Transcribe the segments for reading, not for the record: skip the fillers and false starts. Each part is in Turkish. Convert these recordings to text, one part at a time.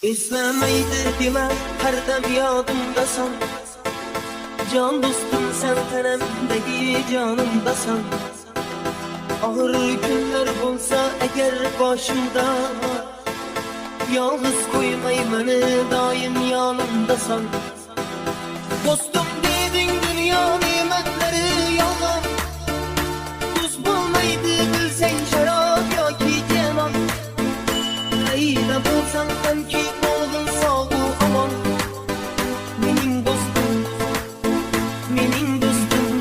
Eslemeydi deme her dem yadımdasan. Can dostum sen tenemdeki canımdasan. Ağır günler olsa eğer başımda, yalnız koymay beni daim yanımdasan. Dostum dedin dünya nimetleri yalan. Tuz bulmaydı bilsen şarap yoki keman. Hayda bulsan sanki oldun sağ aman. Menin dostum, menin dostum.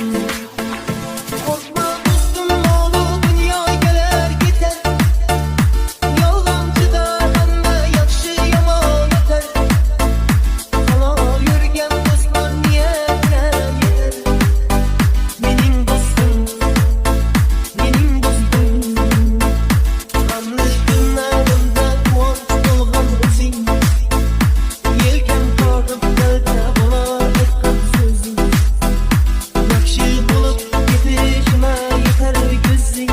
Korkma dostum oğlu dünya gelir gider. Yalancı da hemme yakşı yaman öter. Hala yürgen dostlar niyetine yeter. Menin dostum, menin dostum. Anlı günlerimde kuvvet olgan özün. Yelken tartıp gelse bana etkan sözün. Yakşı bulup gidişime yeter gözün.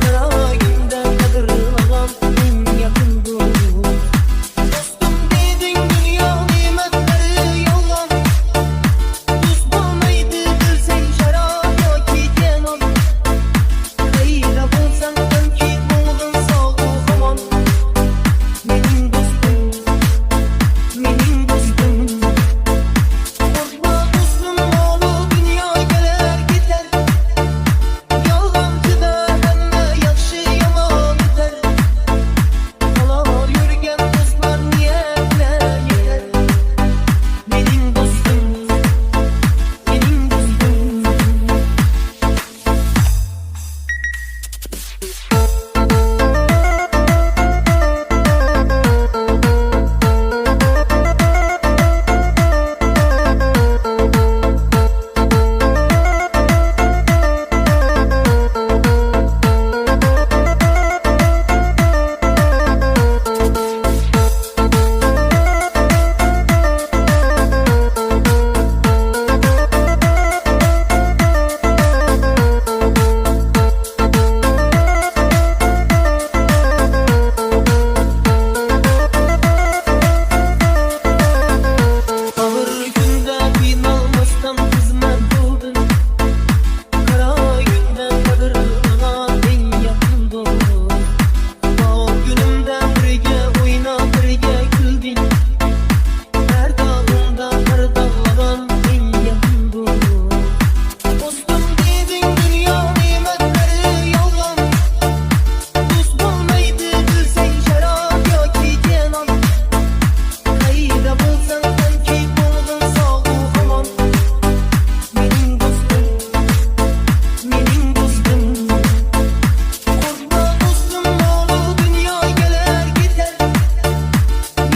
Kara günde kadırlanan en yakın dost. Dostum dedin dünya nimetleri yalan. Tuz bulmaydı bilsen şarap yoki keman. Hayra bulsan sanki oldun sağ aman. Menin dostum, menin dostum. Korkma dostum oğlu dünya gelir gider. Yalancı da hemme yakşı yaman öter. Hala yürgen dostlar niyetine yeter. Menin dostum, menin dostum. Ağır günde binalmastan hizmet buldun. Kara günde kadırlanan en yakın dost. O günümde birge oyna birge güldün. Her dağında her dağlanan en yakın dost. Dostum dedin dünya nimetleri yalan. Tuz bulmaydı bilsen şarap yoki keman. Hayda bulsan sanki oldun sağ aman. Menin dostum, menin dostum. Korkma dostum oğlu dünya gelir gider.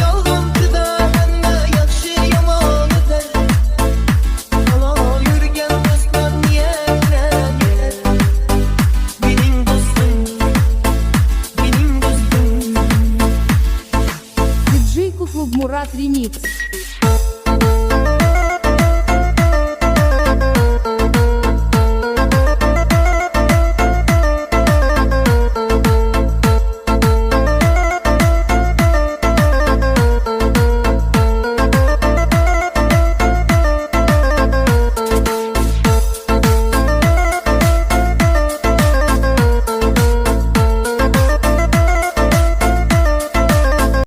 Yalancı da hemme yakşı yaman öter. Hala yürgen dostlar niyetine yeter. Menin dostum, menin dostum. Диджей Куклуб Мурат ремикс.